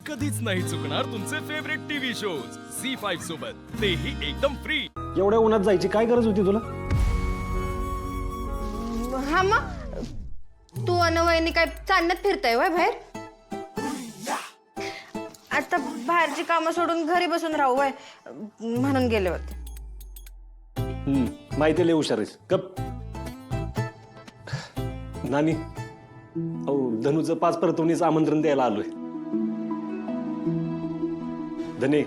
कधीच नाही चुकणार तुमचे फेवरेट टीव्ही शोज झी5 सोबत, तेही एकदम फ्री। एवढ्या उन्हात जायची काय गरज होती तुला? हा मग तू अन वहिनी काय चालण्यात फिरताय वय बाहेर? आता बाहेरची कामं सोडून घरी बसून राहू वय म्हणून गेले होते। माहिती लय हुशार आहेस, गप। नानी, धनूचं 5 परतवणीचं आमंत्रण द्यायला आलोय। धने,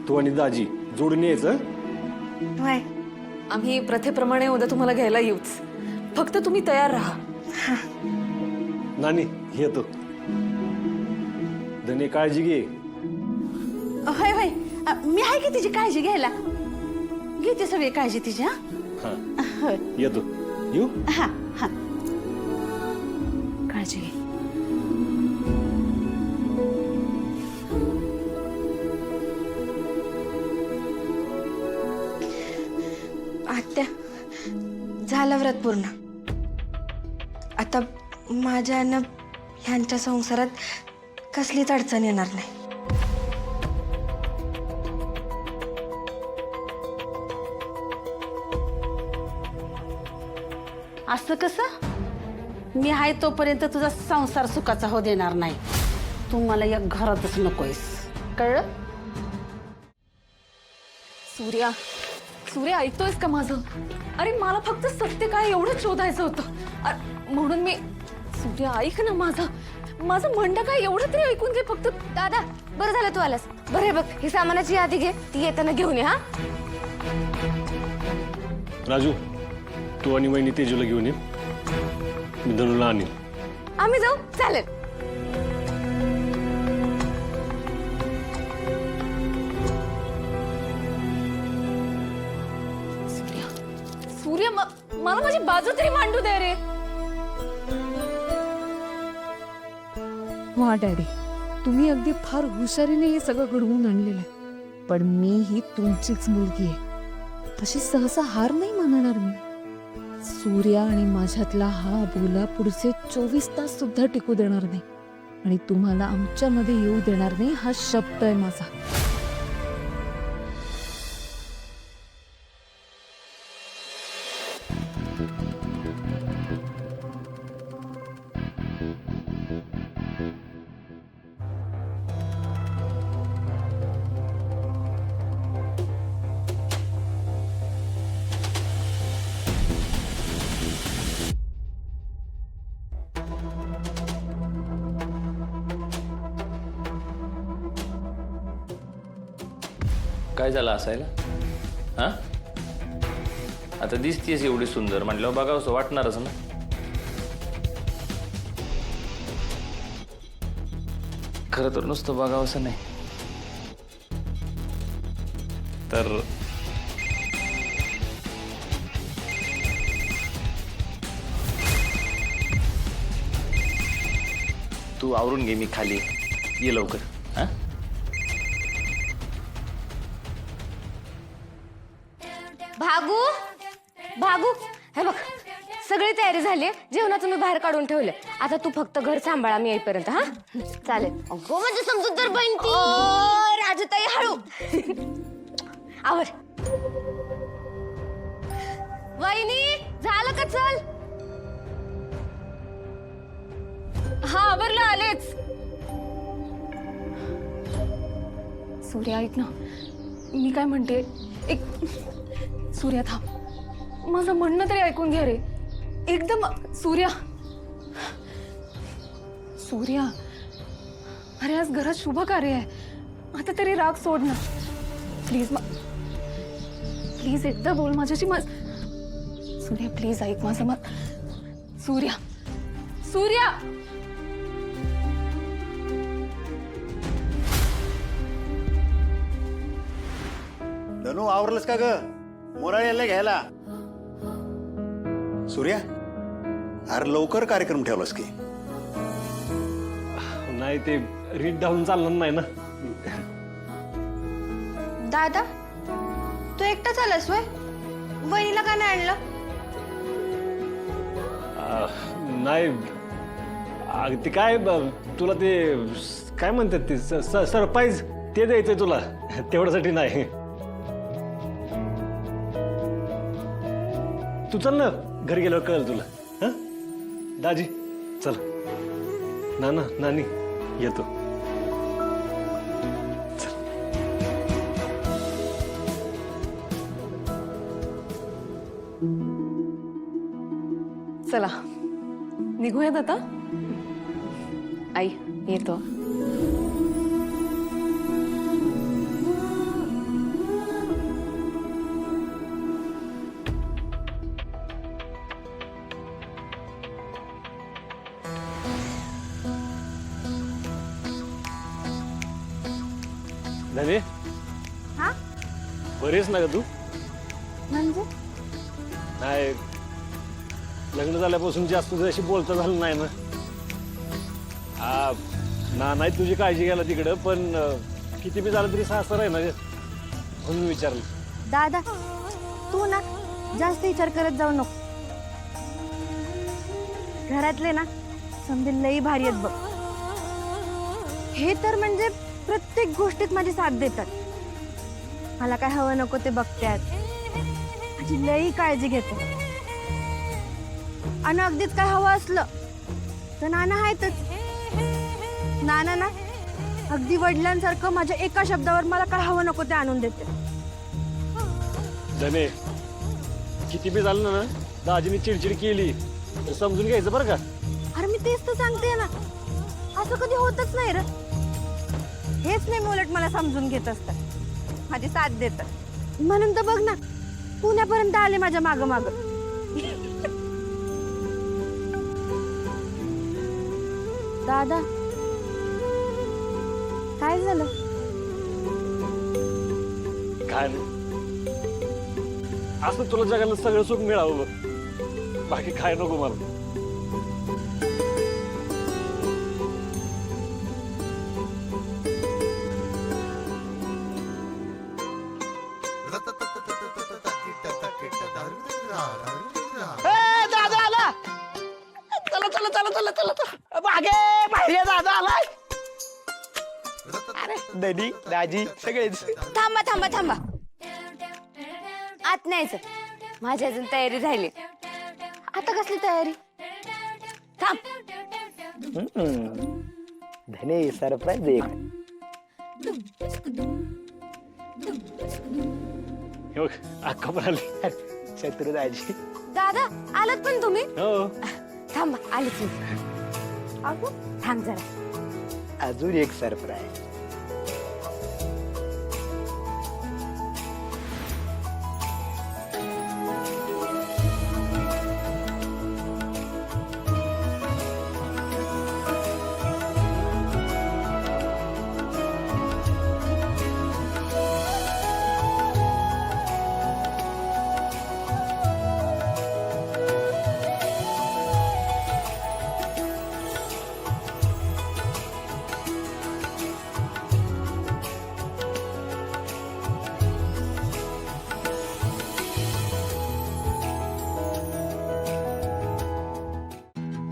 तू आणि दाजी जोडून यायचं। वय आम्ही प्रथेप्रमाणे उद्या तुम्हाला घ्यायला येऊच, फक्त तुम्ही तयार राहा। नानी येतो। धने काळजी घे। होय होय मी आहे की तिची काळजी घ्यायला, घेते सगळी काळजी तिची। हा हा येतो। येऊ? हा हा काळजी घे। आत्या झालं व्रत पूर्ण। आता माझ्यानं ह्यांच्या संसारात कसलीच अडचण येणार नाही। असं कसं? मी आहे तोपर्यंत तुझा संसार सुखाचा हो देणार नाही। तू मला या घरातच नकोयस, कळलं? सूर्या, सूर्या ऐकतोयस का माझं? अरे मला फक्त सत्य काय एवढं शोधायचं होतं, म्हणून मी सूर्या ऐक ना माझं माझं म्हणणं काय एवढं तरी ऐकून घे फक्त। दादा बरं झालं तू आलास। बरं हे बघ, ही सामानाची यादी घे, ती येताना घेऊन ये। हा राजू, तू आणि वहिनी तेजूला घेऊन ये, मी धनूला आणीन। आम्ही जाऊ, चालेल। सूर्य मला माझी बाजू तरी मांडू दे रे। वा डॅडी, तुम्ही अगदी फार हुशारीने हे सगळं घडवून आणलेलं आहे, पण मी ही तुमचीच मुलगी आहे, तशी सहसा हार नाही मानणार मी। सूर्या आणि माझ्यातला हा बोला पुढचे 24 तास सुद्धा टिकू देणार नाही, आणि तुम्हाला आमच्यामध्ये येऊ देणार नाही, हा शब्द आहे माझा। काय झालं असायला? हा, आता दिसतीयस एवढी सुंदर म्हटल्यावर बघावंसं वाटणारच ना। खरं तर नुसतं बघावंसं नाही तर तू आवरून घे, मी खाली ये लवकर। हा, भागू भागू, हे बघ सगळी तयारी झाली, जेवणाचं मी बाहेर काढून ठेवले। आता तू फक्त घर सांभाळा मी येईपर्यंत। हा चालेल। अगो म्हणजे समजूतदार बहीण ती। राजूताई हळू आवर। वहिनी झालं का? चल। हा आवरलं, आलेच। सूर्या ऐक ना, मी काय म्हणते, एक सूर्या थांब, माझं म्हणणं तरी ऐकून घे रे एकदम। सूर्या, सूर्या, अरे आज घरात शुभ कार्य आहे, आता तरी राग सोड ना प्लीज। प्लीज एकदा बोल माझ्याशी। सूर्या प्लीज ऐक माझं मत। सूर्या, सूर्या, धनू आवरलंस का ग? मोराळ यायला घ्यायला। सूर्या, अरे लवकर कार्यक्रम ठेवलास की? नाही, ते रीड डाऊन चालणार नाही ना। दादा तू एकटाच आलास वय? वहिनीला का नाही आणलं? नाही, ते काय तुला ते काय म्हणतात ते सरप्राईज ते द्यायचंय तुला तेवढ्यासाठी नाही. तू चल ना, घरी गेल्यावर कळेल तुला. हा दाजी चल. नाना नानी येतो. चला निघूयात आता. आई येतो. धने हा बरीच ना ग तू? म्हणजे नाही, लग्न झाल्यापासून जास्त तुझ्याशी बोलता झालं नाही ना. हा ना, नाही तुझी काळजी घ्यायला तिकडं, पण किती बी झालं तरी सासर आहे ना ग, म्हणून विचारलं. दादा तू ना जास्त विचार करत जाऊ नको. घरातले ना समजे लई भारी आहेत बघ. हे तर म्हणजे प्रत्येक गोष्टीत माझी साथ देतात. मला काय हवं नको ते बघतात, माझी लई काळजी घेतात. आणि अगदीच काय हवं असलं तर नाना आहेतच. नाना ना अगदी वडिलांसारखं माझ्या एका शब्दावर मला काय हवं नको ते आणून देते. धने किती बी झालं ना, दाजीने चिडचिड केली तर समजून घ्यायचं बरं का. अरे मी तेच तर सांगते ना, असं कधी होतच नाही रे. हेच नाही उलट मला समजून घेत असतात, माझी साथ देतात. म्हणून तर बघ ना पुण्यापर्यंत आले माझ्या माग माग. दादा काय झालं? काय नाही, असं तुला जगाला सगळं सुख मिळावं बघ, बाकी काय नको मला. दादा आला. चला चला चला चला चला चला. मागे बाहेर दादा आलाय. अरे दनी दाजी सगळेच. थांबा थांबा थांबा, आत न्यायचं. माझी अजून तयारी राहिली. आता कसली तयारी? थांब. धने सरप्राईज एक. हे बघ अक्का पण आली. शत्रू दाजी. दादा आलात पण तुम्ही? हो थांबा आलीच मी. अगो थांब जरा. अजून एक सरप्राईज.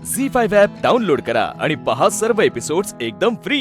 झी5 ॲप डाउनलोड करा आणि पहा सर्व एपिसोड्स एकदम फ्री.